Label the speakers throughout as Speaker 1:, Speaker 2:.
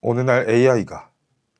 Speaker 1: 어느 날 AI가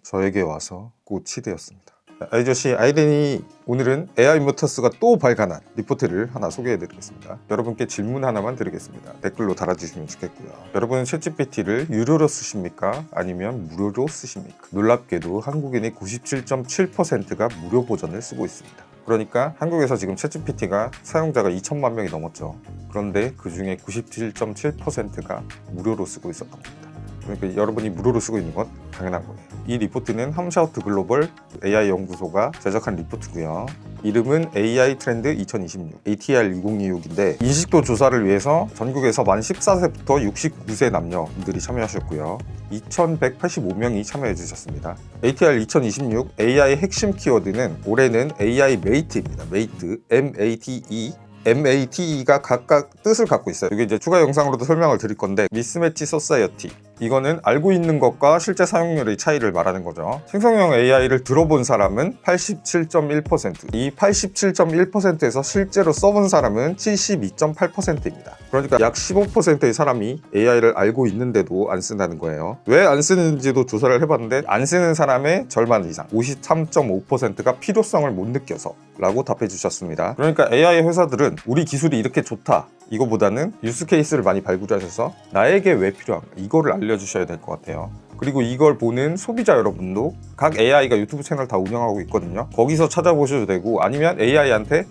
Speaker 1: 저에게 와서 꽃이 되었습니다. 아이저씨 아이덴이 오늘은 AI 모터스가 또 발간한 리포트를 하나 소개해드리겠습니다. 여러분께 질문 하나만 드리겠습니다. 댓글로 달아주시면 좋겠고요. 여러분은 챗GPT를 유료로 쓰십니까? 아니면 무료로 쓰십니까? 놀랍게도 한국인의 97.7%가 무료 버전을 쓰고 있습니다. 그러니까 한국에서 지금 챗GPT가 사용자가 2천만 명이 넘었죠. 그런데 그 중에 97.7%가 무료로 쓰고 있었던 겁니다. 그러니까 여러분이 무료로 쓰고 있는 건 당연한 거예요. 이 리포트는 함샤우트 글로벌 AI 연구소가 제작한 리포트고요. 이름은 AI 트렌드 2026 ATR 2026인데 인식도 조사를 위해서 전국에서 만 14세부터 69세 남녀분들이 참여하셨고요. 2185명이 참여해 주셨습니다. ATR 2026 AI 핵심 키워드는 올해는 AI 메이트입니다. 메이트, MATE MATE가 각각 뜻을 갖고 있어요. 이게 이제 추가 영상으로도 설명을 드릴 건데 미스매치 소사이어티, 이거는 알고 있는 것과 실제 사용률의 차이를 말하는 거죠. 생성형 AI를 들어본 사람은 87.1%, 이 87.1%에서 실제로 써본 사람은 72.8%입니다. 그러니까 약 15%의 사람이 AI를 알고 있는데도 안 쓴다는 거예요. 왜 안 쓰는지도 조사를 해봤는데 안 쓰는 사람의 절반 이상, 53.5%가 필요성을 못 느껴서 라고 답해 주셨습니다. 그러니까 AI 회사들은 우리 기술이 이렇게 좋다, 이거보다는 유스 케이스를 많이 발굴하셔서 나에게 왜 필요한가, 이거를 알려주셔야 될 것 같아요. 그리고 이걸 보는 소비자 여러분도 각 AI가 유튜브 채널 다 운영하고 있거든요. 거기서 찾아보셔도 되고, 아니면 AI한테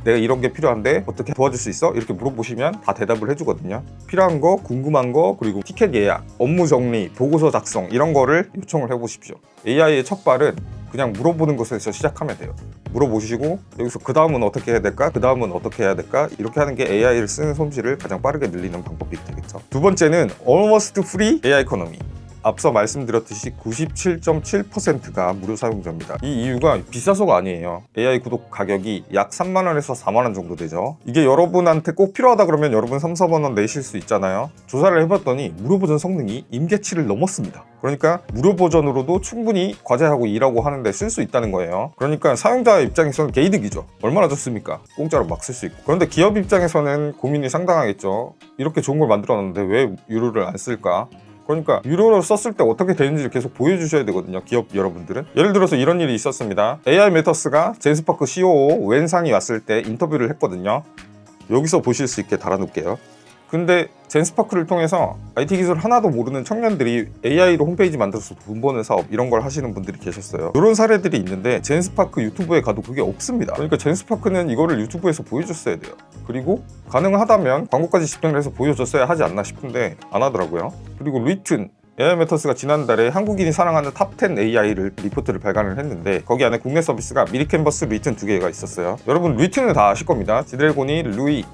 Speaker 1: 내가 이런 게 필요한데 어떻게 도와줄 수 있어? 이렇게 물어보시면 다 대답을 해주거든요. 필요한 거, 궁금한 거, 그리고 티켓 예약, 업무 정리, 보고서 작성, 이런 거를 요청을 해보십시오. AI의 첫 발은 그냥 물어보는 것에서 시작하면 돼요. 물어보시고 여기서 그 다음은 어떻게 해야 될까? 그 다음은 어떻게 해야 될까? 이렇게 하는 게 AI를 쓰는 솜씨를 가장 빠르게 늘리는 방법이 되겠죠. 두 번째는 Almost Free AI Economy. 앞서 말씀드렸듯이 97.7%가 무료 사용자입니다. 이 이유가 비싸서가 아니에요. AI 구독 가격이 약 3만원에서 4만원 정도 되죠. 이게 여러분한테 꼭 필요하다 그러면 여러분 3, 4만원 내실 수 있잖아요. 조사를 해봤더니 무료 버전 성능이 임계치를 넘었습니다. 그러니까 무료 버전으로도 충분히 과제하고 일하고 하는데 쓸 수 있다는 거예요. 그러니까 사용자 입장에서는 개이득이죠. 얼마나 좋습니까? 공짜로 막 쓸 수 있고. 그런데 기업 입장에서는 고민이 상당하겠죠. 이렇게 좋은 걸 만들어놨는데 왜 유료를 안 쓸까? 그러니까 유료로 썼을 때 어떻게 되는지를 계속 보여주셔야 되거든요, 기업 여러분들은. 예를 들어서 이런 일이 있었습니다. AI 메터스가 젠스파크 COO 웬상이 왔을 때 인터뷰를 했거든요. 여기서 보실 수 있게 달아놓을게요. 근데 젠스파크를 통해서 IT 기술 하나도 모르는 청년들이 AI로 홈페이지 만들어서 돈 버는 사업, 이런 걸 하시는 분들이 계셨어요. 이런 사례들이 있는데 젠스파크 유튜브에 가도 그게 없습니다. 그러니까 젠스파크는 이거를 유튜브에서 보여줬어야 돼요. 그리고 가능하다면 광고까지 집행을 해서 보여줬어야 하지 않나 싶은데 안 하더라고요. 그리고 리튼, AI 메터스가 지난달에 한국인이 사랑하는 탑10 AI를 리포트를 발간을 했는데 거기 안에 국내 서비스가 미리캔버스, 리튼 두 개가 있었어요. 여러분 리튼은 다 아실 겁니다. 지드래곤이 루이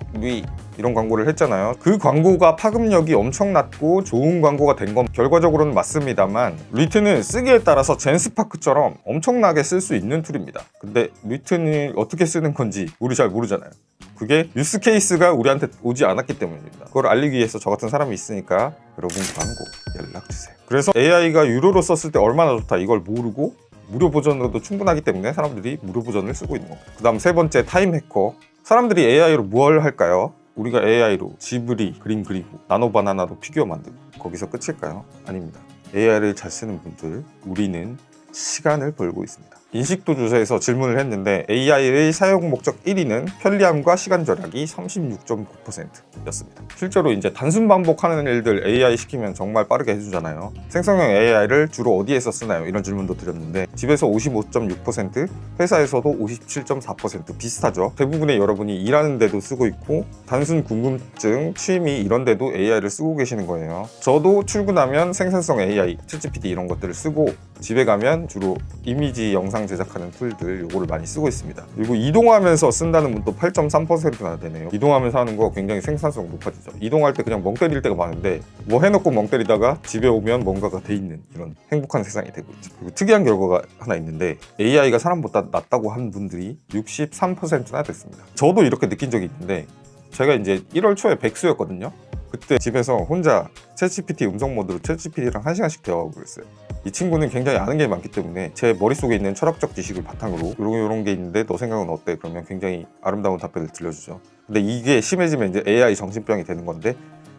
Speaker 1: 이런 광고를 했잖아요. 그 광고가 파급력이 엄청 낮고 좋은 광고가 된 건 결과적으로는 맞습니다만, 리튼은 쓰기에 따라서 젠스파크처럼 엄청나게 쓸 수 있는 툴입니다. 근데 리튼이 어떻게 쓰는 건지 우리 잘 모르잖아요. 그게 유스 케이스가 우리한테 오지 않았기 때문입니다. 그걸 알리기 위해서 저 같은 사람이 있으니까 여러분 광고 연락주세요. 그래서 AI가 유료로 썼을 때 얼마나 좋다, 이걸 모르고 무료 버전으로도 충분하기 때문에 사람들이 무료 버전을 쓰고 있는 겁니다. 그 다음 세 번째, 타임 해커. 사람들이 AI로 뭘 할까요? 우리가 AI로 지브리 그림 그리고 나노바나나도 피규어 만들고 거기서 끝일까요? 아닙니다. AI를 잘 쓰는 분들, 우리는 시간을 벌고 있습니다. 인식도 조사에서 질문을 했는데 AI의 사용 목적 1위는 편리함과 시간 절약이 36.9%였습니다. 실제로 이제 단순 반복하는 일들 AI 시키면 정말 빠르게 해주잖아요. 생성형 AI를 주로 어디에서 쓰나요? 이런 질문도 드렸는데 집에서 55.6%, 회사에서도 57.4%, 비슷하죠. 대부분의 여러분이 일하는 데도 쓰고 있고 단순 궁금증, 취미 이런 데도 AI를 쓰고 계시는 거예요. 저도 출근하면 생산성 AI, 챗GPT 이런 것들을 쓰고 집에 가면 주로 이미지, 영상 제작하는 툴들 요거를 많이 쓰고 있습니다. 그리고 이동하면서 쓴다는 분도 8.3%나 되네요. 이동하면서 하는 거 굉장히 생산성 높아지죠. 이동할 때 그냥 멍 때릴 때가 많은데 뭐 해놓고 멍 때리다가 집에 오면 뭔가가 돼 있는 이런 행복한 세상이 되고 있죠. 그리고 특이한 결과가 하나 있는데 AI가 사람보다 낫다고 한 분들이 63%나 됐습니다. 저도 이렇게 느낀 적이 있는데 제가 이제 1월 초에 백수였거든요. 그때 집에서 혼자 챗GPT 음성 모드로 챗GPT랑 1시간씩 대화하고 그랬어요. 이 친구는 굉장히 아는 게 많기 때문에 제 머릿속에 있는 철학적 지식을 바탕으로 이런 게 있는데 너 생각은 어때? 그러면 굉장히 아름다운 답변을 들려주죠. 근데 이게 심해지면 이제 AI 정신병이 되는 건데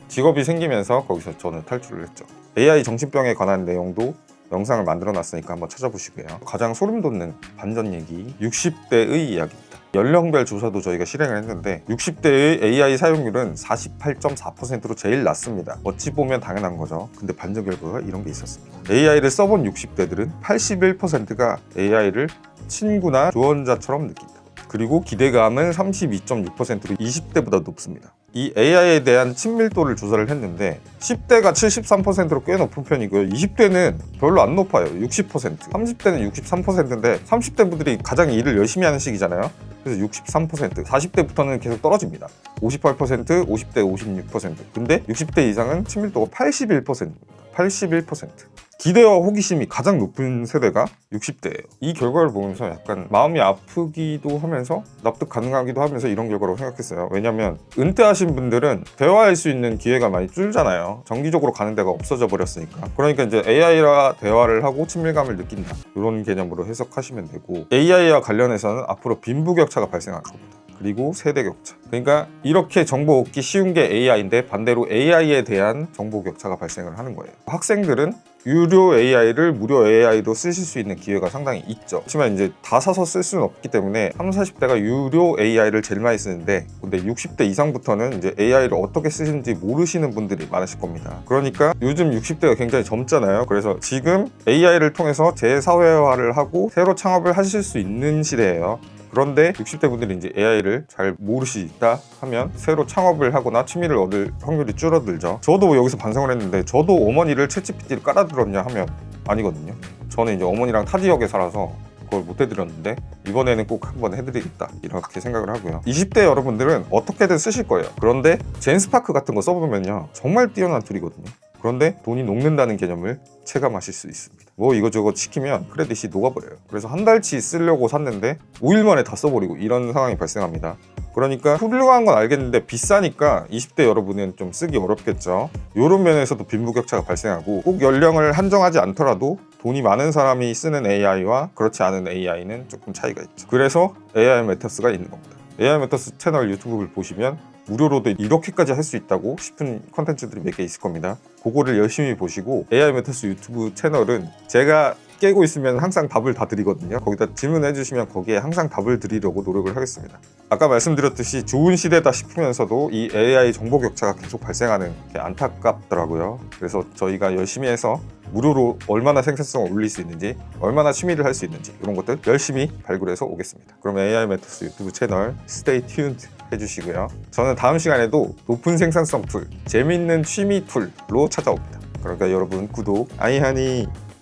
Speaker 1: 직업이 생기면서 거기서 저는 탈출을 했죠. AI 정신병에 관한 내용도 영상을 만들어 놨으니까 한번 찾아보시고요. 가장 소름 돋는 반전 얘기, 60대의 이야기입니다. 연령별 조사도 저희가 실행을 했는데 60대의 AI 사용률은 48.4%로 제일 낮습니다. 어찌 보면 당연한 거죠. 근데 반전 결과가 이런 게 있었습니다. AI를 써본 60대들은 81%가 AI를 친구나 조언자처럼 느낀다. 그리고 기대감은 32.6%로 20대보다 높습니다. 이 AI에 대한 친밀도를 조사를 했는데 10대가 73%로 꽤 높은 편이고요. 20대는 별로 안 높아요. 60%. 30대는 63%인데 30대 분들이 가장 일을 열심히 하는 시기잖아요. 그래서 63%. 40대부터는 계속 떨어집니다. 58%, 50대 56%. 근데 60대 이상은 친밀도가 81%입니다. 81%. 기대와 호기심이 가장 높은 세대가 60대예요. 이 결과를 보면서 약간 마음이 아프기도 하면서 납득 가능하기도 하면서 이런 결과라고 생각했어요. 왜냐면 은퇴하신 분들은 대화할 수 있는 기회가 많이 줄잖아요. 정기적으로 가는 데가 없어져 버렸으니까. 그러니까 이제 AI와 대화를 하고 친밀감을 느낀다. 이런 개념으로 해석하시면 되고, AI와 관련해서는 앞으로 빈부격차가 발생할 겁니다. 그리고 세대 격차. 그러니까 이렇게 정보 얻기 쉬운 게 AI인데 반대로 AI에 대한 정보 격차가 발생을 하는 거예요. 학생들은 유료 AI를 무료 AI로 쓰실 수 있는 기회가 상당히 있죠. 하지만 이제 다 사서 쓸 수는 없기 때문에 30, 40대가 유료 AI를 제일 많이 쓰는데, 근데 60대 이상부터는 이제 AI를 어떻게 쓰시는지 모르시는 분들이 많으실 겁니다. 그러니까 요즘 60대가 굉장히 젊잖아요. 그래서 지금 AI를 통해서 재사회화를 하고 새로 창업을 하실 수 있는 시대예요. 그런데 60대 분들이 이제 AI를 잘 모르시다 하면 새로 창업을 하거나 취미를 얻을 확률이 줄어들죠. 저도 여기서 반성을 했는데, 저도 어머니를 챗GPT를 깔아들었냐 하면 아니거든요. 저는 이제 어머니랑 타 지역에 살아서 그걸 못 해드렸는데 이번에는 꼭 한번 해드리겠다 이렇게 생각을 하고요. 20대 여러분들은 어떻게든 쓰실 거예요. 그런데 젠스파크 같은 거 써보면요, 정말 뛰어난 툴이거든요. 그런데 돈이 녹는다는 개념을 체감하실 수 있습니다. 뭐 이거저거 시키면 크레딧이 녹아버려요. 그래서 한 달치 쓰려고 샀는데 5일 만에 다 써버리고 이런 상황이 발생합니다. 그러니까 훌륭한 건 알겠는데 비싸니까 20대 여러분은 좀 쓰기 어렵겠죠. 이런 면에서도 빈부격차가 발생하고, 꼭 연령을 한정하지 않더라도 돈이 많은 사람이 쓰는 AI와 그렇지 않은 AI는 조금 차이가 있죠. 그래서 AI 메타스가 있는 겁니다. AI 메타스 채널 유튜브를 보시면 무료로도 이렇게까지 할 수 있다고 싶은 컨텐츠들이 몇 개 있을 겁니다. 그거를 열심히 보시고, AI 메타스 유튜브 채널은 제가 깨고 있으면 항상 답을 다 드리거든요. 거기다 질문해 주시면 거기에 항상 답을 드리려고 노력을 하겠습니다. 아까 말씀드렸듯이 좋은 시대다 싶으면서도 이 AI 정보 격차가 계속 발생하는 게 안타깝더라고요. 그래서 저희가 열심히 해서 무료로 얼마나 생산성을 올릴 수 있는지, 얼마나 취미를 할 수 있는지 이런 것들 열심히 발굴해서 오겠습니다. 그럼 AI 메타스 유튜브 채널 Stay tuned 해주시고요. 저는 다음 시간에도 높은 생산성 툴, 재밌는 취미 툴로 찾아옵니다. 그러니까 여러분 구독, 아이하니